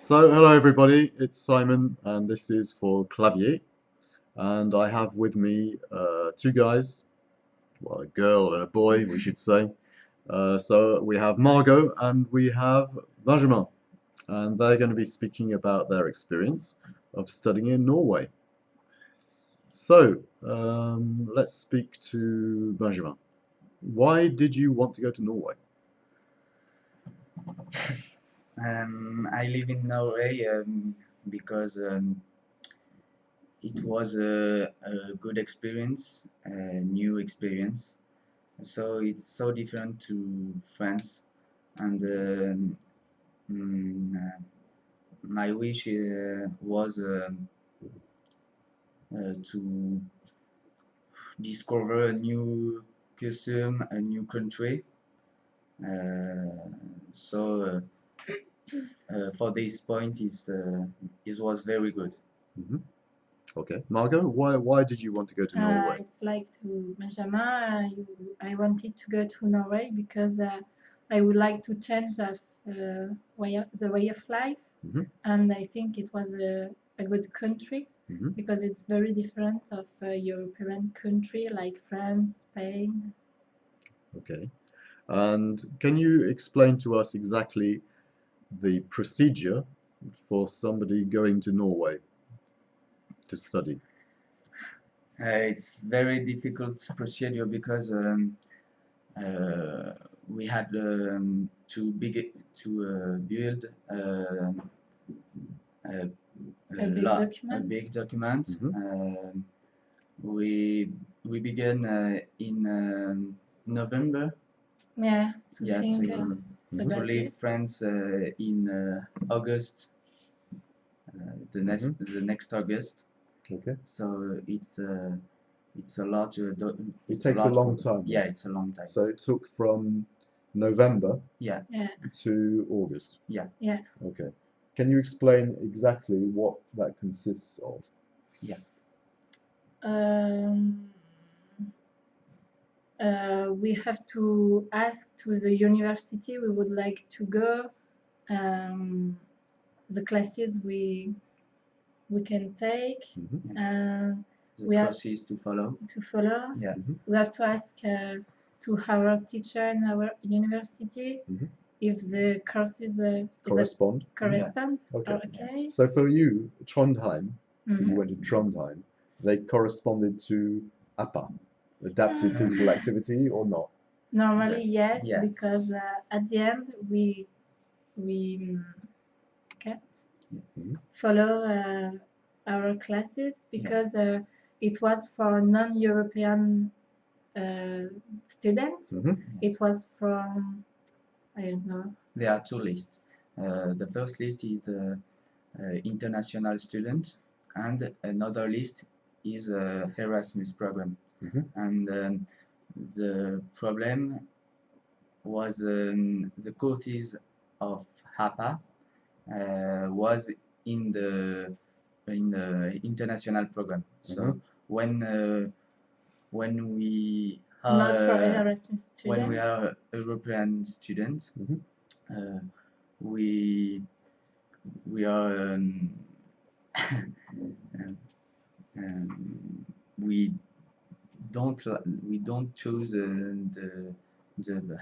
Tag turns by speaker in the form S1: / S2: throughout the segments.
S1: So, hello everybody, it's Simon, and this is for Clavier. And I have with me two guys, well, a girl and a boy, we should say. So, we have Margot and we have Benjamin, and they're going to be speaking about their experience of studying in Norway. So, let's speak to Benjamin. Why did you want to go to Norway?
S2: I live in Norway because it was a good experience, a new experience. So it's so different to France, and my wish was to discover a new custom, a new country. So for this point, it was very good.
S1: Mhm. Okay, Margot, why did you want to go to Norway?
S3: It's like to Benjamin. I wanted to go to Norway because I would like to change the way of life, and I think it was a good country because it's very different of European country like France, Spain.
S1: Okay. And can you explain to us exactly the procedure for somebody going to Norway to study?
S2: It's very difficult procedure because we had to build a, a big document. We began in November.
S3: Yeah,
S2: to leave France in August, the next August.
S1: Okay.
S2: So it's a large.
S1: It takes a long time.
S2: Yeah, it's a long time.
S1: So it took from November
S2: Yeah.
S1: to August.
S2: Yeah.
S3: Yeah.
S1: Okay. Can you explain exactly what that consists of?
S2: Yeah.
S3: We have to ask to the university we would like to go, the classes we can take,
S2: the courses to follow. Yeah.
S3: We have to ask to our teacher in our university if the courses
S1: correspond.
S3: Okay.
S1: So for you, Trondheim, you went to Trondheim, they corresponded to APA, adapted physical activity, or not?
S3: Normally, yes, because at the end we can't follow our classes because it was for non-European students. It was from, I don't know.
S2: There are two lists. The first list is the international student, and another list is Erasmus program. And the problem was the courses of HAPA was in the international program. So when we
S3: not for Erasmus students,
S2: when we are European students, we are we don't choose the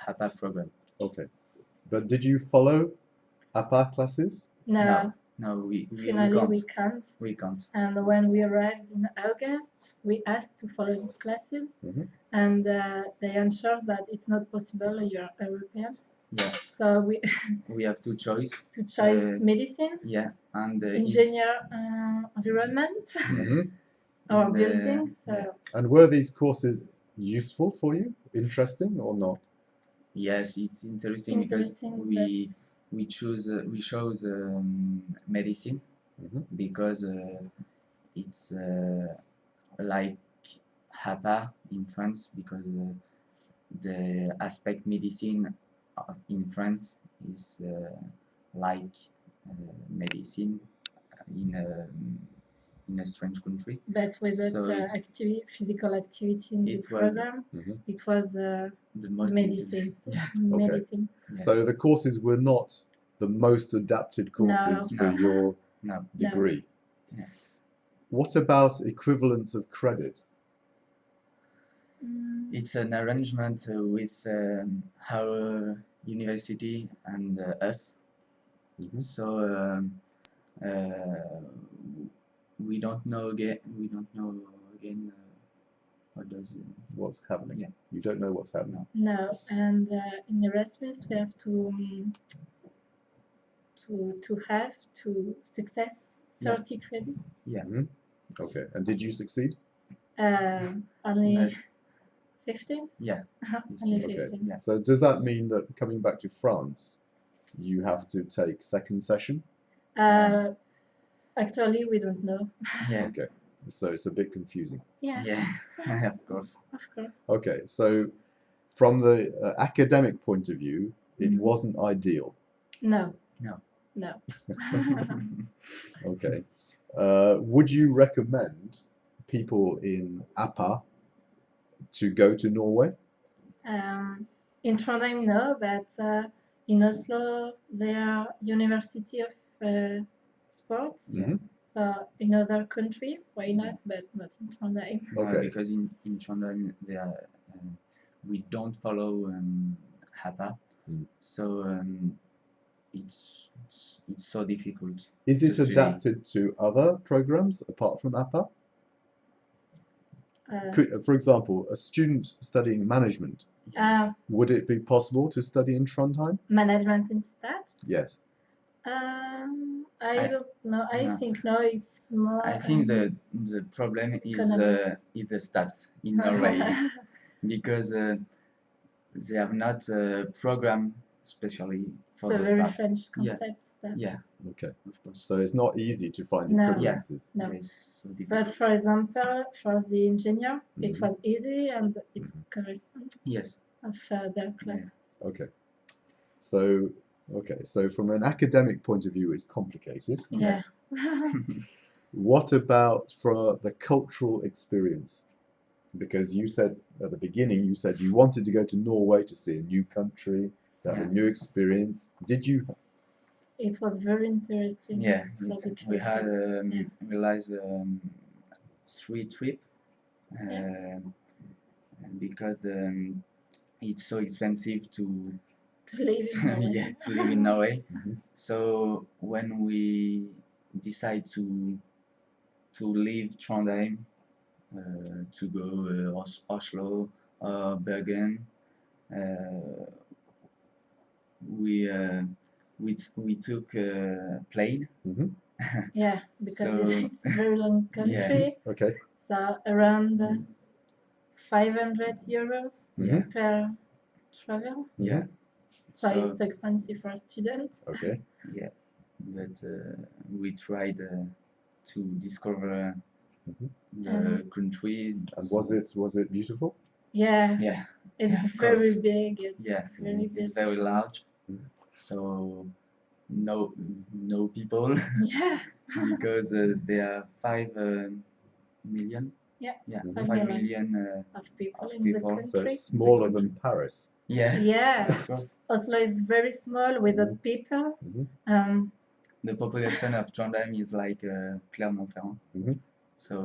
S2: HAPA program.
S1: Okay, but did you follow APA classes?
S2: No, we
S3: can't.
S2: We can't.
S3: And when we arrived in August, we asked to follow these classes, and they answered that it's not possible. You're European.
S2: Yeah.
S3: So
S2: we have two choice.
S3: To choose medicine.
S2: Yeah, and
S3: engineer, environment, or building. So.
S1: And were these courses useful for you? Interesting or not?
S2: Yes, it's interesting because we chose medicine because it's like HAPA in France, because the aspect medicine in France is like medicine in a strange country.
S3: But without physical activity in the program, it was
S2: the most
S3: medicine.
S2: Yeah.
S3: Medicine.
S1: Yeah. So the courses were not the most adapted courses
S3: No.
S1: for
S2: No.
S1: your
S2: No.
S1: degree.
S2: Yeah.
S1: What about equivalence of credit?
S2: It's an arrangement with our university and us.
S1: Mhm.
S2: So uh, we don't know again. We don't know again what does it.
S1: What's happening?
S2: Yeah.
S1: You don't know what's happening.
S3: No, and in Erasmus we have to have to success
S2: Yeah.
S3: 30 credit.
S1: Mhm. Okay. And did you succeed?
S3: Only
S2: No.
S3: 15.
S2: Yeah.
S3: Only
S1: Okay.
S3: 15.
S2: Yeah.
S1: So does that mean that coming back to France, you have to take second session?
S3: Actually, we don't know.
S2: Yeah.
S1: Okay. So it's a bit confusing.
S3: Yeah,
S2: Yeah. Of course.
S3: of course.
S1: Okay. So from the academic point of view, it
S3: Mhm.
S1: wasn't ideal.
S3: No.
S2: No.
S3: No.
S1: Okay. Would you recommend people in APA to go to Norway?
S3: In Trondheim, no, but in Oslo, there are University of Sports.
S1: Mhm.
S3: So in other country, why not? But not in Trondheim.
S1: Okay.
S2: Because in Trondheim they are, we don't follow HAPA,
S1: Mm.
S2: so it's so difficult.
S1: Is
S2: to
S1: it
S2: study.
S1: adapted to other programs apart from APA?
S3: Uh,
S1: For example, a student studying management,
S3: uh,
S1: would it be possible to study in Trondheim?
S3: Management in staffs.
S1: Yes.
S3: I don't know. I
S2: No.
S3: think no. It's more.
S2: I think the problem
S3: Economics.
S2: is the staffs in Norway because they have not a program especially for
S3: So
S2: the
S3: very
S2: staff.
S3: French
S2: Yeah.
S3: concept stuff.
S2: Yeah,
S1: Okay.
S2: of course.
S1: So it's not easy to find
S3: No.
S1: equivalences.
S3: No.
S2: Yeah, it's so
S3: But
S2: difficult.
S3: for example, for the engineer, it
S1: Mhm.
S3: was easy and it's
S1: Mhm.
S3: corresponding
S2: Yes.
S3: of their class.
S1: Okay. So from an academic point of view, it's complicated.
S3: Yeah.
S1: What about for the cultural experience? Because you said at the beginning, you said you wanted to go to Norway to see a new country, to have a
S2: Yeah.
S1: new experience. Did you?
S3: It was very interesting.
S2: Yeah,
S3: for the
S2: we had
S3: culture. Yeah.
S2: realized 3 trip
S3: Yeah.
S2: because it's so expensive to
S3: To live in Norway.
S2: yeah to live in Norway.
S1: Mhm.
S2: So when we decide to leave Trondheim to go Oslo or Bergen, we we took a plane.
S1: Mhm.
S3: Yeah, because
S2: So-
S3: it's a very long country.
S1: Okay.
S3: So around 500 euros
S2: Yeah.
S3: per travel.
S2: Yeah.
S3: So,
S2: So
S3: it's expensive for students.
S1: Okay.
S2: yeah, but we tried to discover
S1: Mhm.
S2: the country.
S1: And was it beautiful?
S3: Yeah,
S2: Yeah,
S3: it's
S2: yeah, of
S3: very
S2: course.
S3: big. It's
S2: Yeah,
S3: very
S2: it's
S3: big.
S2: very large.
S1: Mm.
S2: So no people
S3: Yeah,
S2: because there are 5 million.
S3: Yeah,
S2: Yeah,
S3: 5
S2: 5
S3: million.
S2: million.
S3: of people
S2: Of
S3: in the
S2: people.
S1: So
S3: country.
S1: it's smaller
S2: country.
S1: than Paris.
S2: Yeah,
S3: Yeah,
S2: of course.
S3: Oslo is very small without people.
S1: Mhm.
S2: The population of Trondheim is like Clermont-Ferrand.
S1: Mhm.
S2: So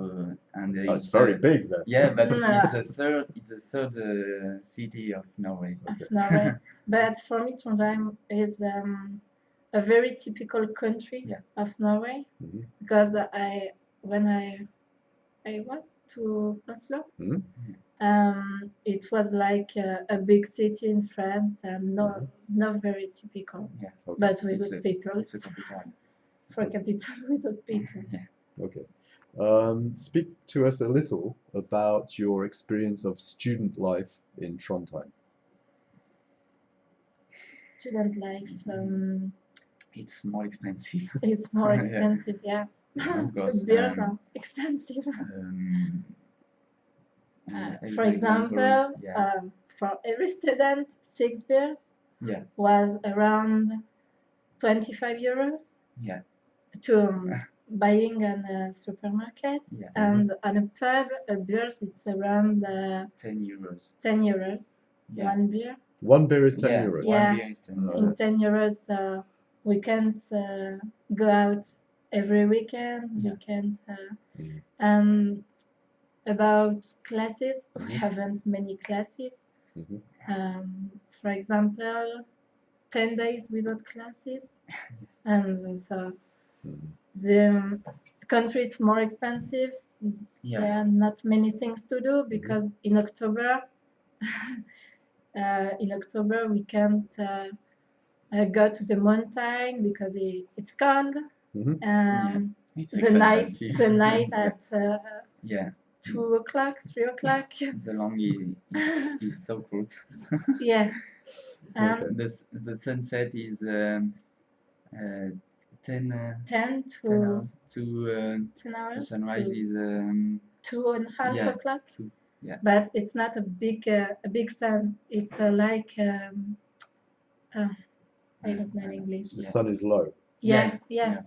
S2: and
S1: Oh, it's very big then.
S2: Yeah, but
S3: No.
S2: it's a third city of Norway.
S1: Okay.
S3: of Norway. But for me, Trondheim is a very typical country
S2: Yeah.
S3: of Norway
S1: Mhm.
S3: because when I was to Oslo,
S1: Mhm.
S3: it was like a big city in France and not very typical.
S2: Yeah.
S1: Okay.
S3: But
S2: It's
S3: without
S2: a-
S3: people,
S2: It's a capital.
S3: for capital without people.
S2: Yeah.
S1: Okay. Speak to us a little about your experience of student life in Trondheim.
S3: Student life
S2: It's more expensive.
S3: is more
S2: Yeah.
S3: expensive, yeah.
S2: Of course,
S3: Beers are expensive.
S2: As
S3: For
S2: an
S3: example,
S2: yeah,
S3: for every student, 6 beers
S2: Yeah.
S3: was around 25 euros
S2: Yeah.
S3: to buying in a supermarket.
S2: Yeah.
S3: And on a pub, a beer it's around
S2: €10.
S3: 10 euros.
S2: Yeah.
S3: One beer.
S1: One beer is 10
S2: Yeah,
S1: euros.
S3: Yeah.
S2: One beer is 10
S1: Oh,
S3: In
S2: euros.
S3: 10 euros, we can't go out every weekend.
S2: Yeah.
S3: We can't.
S1: Mm.
S3: About classes, we
S1: Mhm.
S3: haven't many classes.
S1: Mhm.
S3: For example, 10 days without classes, and so
S1: Mhm.
S3: the country is more expensive.
S2: Yeah.
S3: There are not many things to do because in October, we can't go to the mountain because it's cold.
S1: Mhm.
S2: It's
S3: The night,
S2: expensive.
S3: the night
S2: Yeah.
S3: at
S2: Yeah.
S3: 2 o'clock, 3 o'clock.
S2: The long is so cold.
S3: Yeah,
S1: Okay.
S3: and
S2: The sunset is 10
S3: 10
S2: 10
S3: to
S2: hours to
S3: 10
S2: the
S3: hours
S2: sunrise
S3: to
S2: is
S3: 2.5
S2: yeah
S3: o'clock.
S2: yeah
S3: But it's not a big sun. It's like I don't know in English.
S1: The
S2: Yeah.
S1: sun is low.
S3: Yeah, yeah,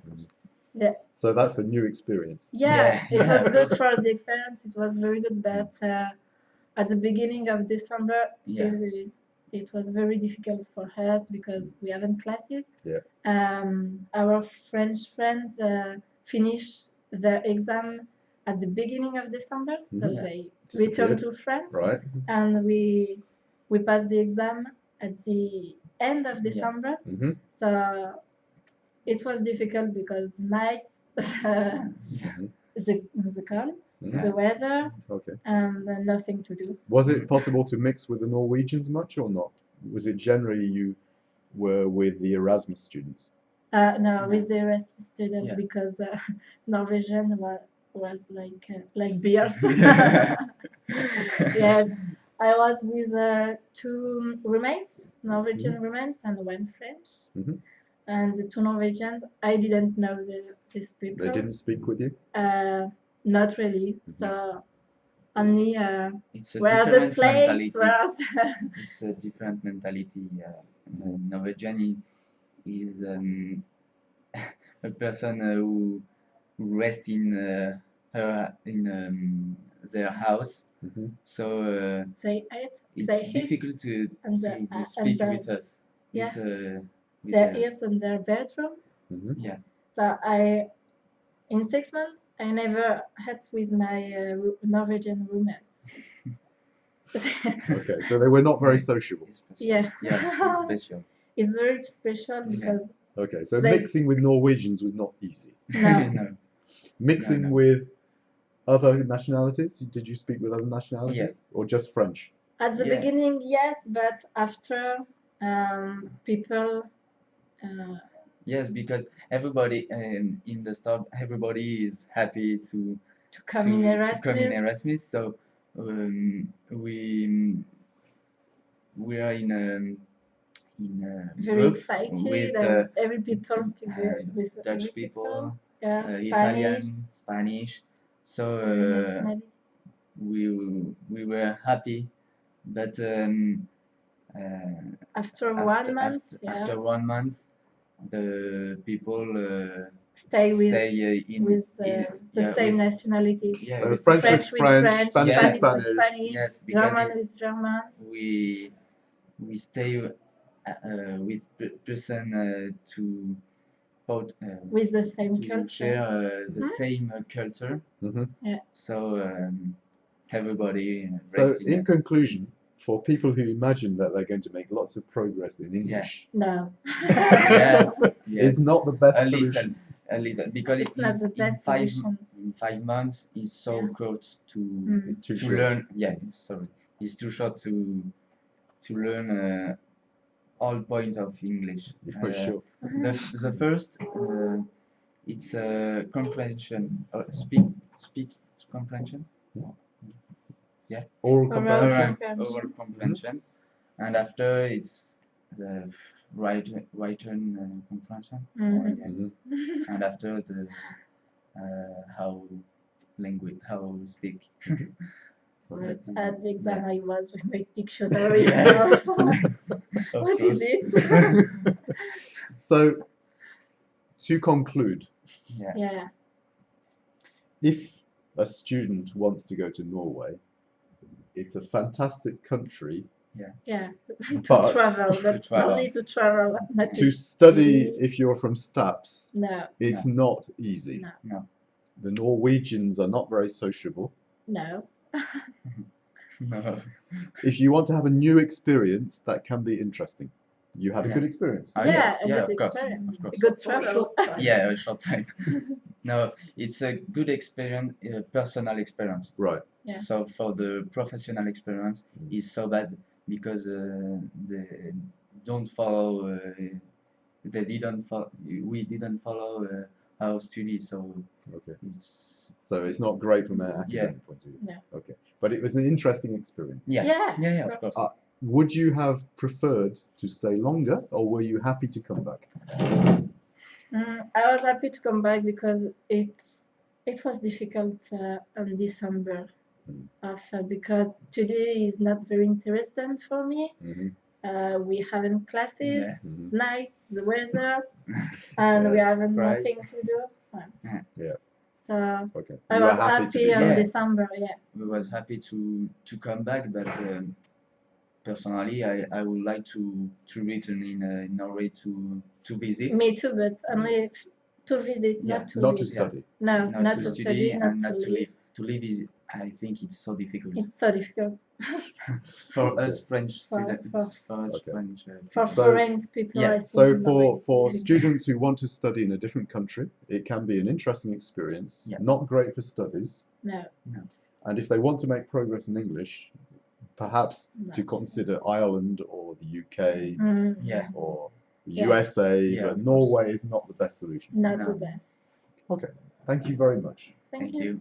S3: yeah.
S1: So that's a new experience.
S3: Yeah, it was
S2: of
S3: good
S2: course.
S3: for the experience. It was very good, but at the beginning of December,
S2: Yeah.
S3: it was very difficult for us because we haven't classes.
S1: Yeah.
S3: Our French friends finished their exam at the beginning of December, so
S1: Mhm.
S3: they
S1: Disappeared.
S3: returned to France,
S1: Right.
S3: and we passed the exam at the end of
S2: Yeah.
S3: December.
S1: Mhm.
S3: So it was difficult because night,
S1: Mhm.
S3: the cold,
S1: Mhm.
S3: the weather,
S1: Okay.
S3: and nothing to do.
S1: Was it possible to mix with the Norwegians much or not? Was it generally you were with the Erasmus students?
S3: No, with the rest of students
S2: Yeah.
S3: because Norwegian was like beers. Yes, I was with two roommates, Norwegian roommates, and one French.
S1: Mhm.
S3: And the two Norwegians, I didn't know these people.
S1: They didn't speak with you?
S3: Not really. So only
S2: It's a
S3: where the
S2: different
S3: plates
S2: mentality.
S3: were.
S2: It's a different mentality. Norwegian is a person who rests in their house.
S1: Mhm.
S2: So
S3: They ate.
S2: it's
S3: They eat
S2: difficult to
S3: and
S2: speak with us.
S3: Yeah.
S2: With
S3: they eat in their bedroom.
S1: Mhm.
S2: yeah.
S3: So in 6 months, I never had with my Norwegian roommates.
S1: Okay, so they were not very sociable.
S2: It's special.
S3: Yeah.
S2: Yeah, it's special.
S3: It's very special because
S1: Okay, so
S3: They-
S1: mixing with Norwegians was not easy.
S3: No.
S2: No.
S1: Mixing
S2: No.
S1: with other nationalities, did you speak with other nationalities?
S2: Yeah.
S1: Or just French?
S3: At the
S2: Yeah.
S3: beginning, yes, but after people.
S2: Yes, because everybody in the stop, everybody is happy to
S3: come in Erasmus.
S2: come in Erasmus. So we are in a
S3: Very
S2: group
S3: excited,
S2: with
S3: and every people speak with
S2: Dutch
S3: every
S2: people,
S3: Yeah,
S2: Italian, Spanish. So
S3: nationality.
S2: we were happy, but
S3: After 1 month,
S2: after 1 month, the people
S3: stay
S2: in
S3: with
S2: in-
S3: the
S2: yeah,
S3: same
S2: with-
S3: nationality.
S2: yeah,
S1: So
S2: with
S1: French
S3: French
S1: with
S3: with
S1: French,
S3: French,
S1: Spanish
S2: with
S3: Spanish with
S2: Spanish.
S3: Spanish,
S2: Yes, because
S3: German
S2: it-
S3: with German.
S2: we stay with person to
S3: With the same
S2: to
S3: culture.
S2: share the
S3: Mhm.
S2: same culture.
S1: Mhm.
S3: Yeah.
S2: So everybody
S1: So,
S2: resting.
S1: in conclusion, for people who imagine that they're going to make lots of progress in English,
S3: No.
S2: Yes, yes.
S1: is not the best
S2: a
S1: solution.
S2: little, because
S3: It's not the
S2: in
S3: best solution.
S2: in 5 months is so
S3: Yeah.
S2: close to
S1: It's too
S2: to
S1: short.
S2: learn. Yeah, sorry, it's too short to learn all points of English.
S1: For sure.
S2: The first it's comprehension, speak comprehension.
S1: Oral
S3: Oral
S1: comprehension.
S3: comprehension.
S2: Oral comprehension, and after it's the written comprehension.
S3: Mhm.
S2: Yeah.
S1: Mhm.
S2: And after the how how speak.
S3: But
S2: That is-
S3: at the exam,
S2: yeah.
S3: I was with my dictionary.
S2: Yeah. Of
S3: What is
S2: course.
S3: it?
S1: So, to conclude,
S2: Yeah.
S3: Yeah.
S1: if a student wants to go to Norway, it's a fantastic country
S3: Yeah, to
S1: But
S3: travel, but
S2: travel.
S3: only to travel, not
S1: to
S3: to
S1: study,
S3: study.
S1: if you're from STAPS,
S3: No,
S1: it's not easy.
S3: no,
S2: No.
S1: The Norwegians are not very sociable.
S3: no.
S2: No.
S1: If you want to have a new experience, that can be interesting. You had a
S2: Yeah.
S1: good experience.
S2: Oh,
S3: Yeah, a
S2: yeah,
S3: good
S2: of course,
S3: experience,
S2: of course.
S3: a good
S4: For a
S3: travel.
S4: short time.
S2: Yeah, a short time. No, it's a good experience, personal experience.
S1: Right.
S3: Yeah.
S2: So for the professional experience, is so bad because they don't follow. They didn't follow. We didn't follow our study, so
S1: Okay.
S2: it's
S1: So it's not great from an
S2: Yeah.
S1: academic point of view.
S3: Yeah.
S1: Okay. But it was an interesting experience.
S2: yeah,
S3: Yeah,
S2: yeah,
S3: of
S2: of course.
S3: course.
S1: Would you have preferred to stay longer, or were you happy to come back?
S3: I was happy to come back because it was difficult in December, because today is not very interesting for me.
S1: Mm-hmm.
S3: We haven't classes,
S2: Yeah.
S1: Mhm.
S3: it's night, the weather, and we
S1: Yeah.
S3: haven't
S2: Right.
S3: nothing to do.
S1: Yeah.
S3: So
S1: Okay.
S3: I
S1: You
S3: was
S1: are happy to
S3: happy
S1: be
S3: in
S1: back.
S2: Yeah.
S3: December. Yeah.
S2: We was happy to come back, but personally, I would like to return in Norway to visit.
S3: Me too, but only to visit,
S2: Yeah.
S3: not to
S1: Not
S3: live.
S1: to study.
S3: No, not
S2: to
S3: to
S2: study
S3: study, not
S2: and
S3: to
S2: not to
S3: live.
S2: live. To live is, I think it's so difficult
S3: It's so difficult
S2: for
S1: Okay.
S2: us French
S3: For-
S2: students.
S3: for-
S2: For us
S1: Okay.
S2: French.
S3: for
S1: So-
S3: foreign people.
S2: Yeah.
S3: I think
S1: So
S3: in Norway it's
S1: for
S3: difficult.
S1: students who want to study in a different country, it can be an interesting experience.
S2: Yeah.
S1: Not great for studies.
S3: No,
S1: And if they want to make progress in English, perhaps
S3: No.
S1: to consider Ireland or the UK
S2: Yeah.
S1: or the
S3: Yeah.
S1: USA,
S2: Yeah,
S1: but
S2: of course.
S1: Norway is not the best solution.
S3: not
S2: No.
S3: the best.
S1: Okay. Thank you very much.
S3: Thank
S2: Thank
S3: you.
S2: you.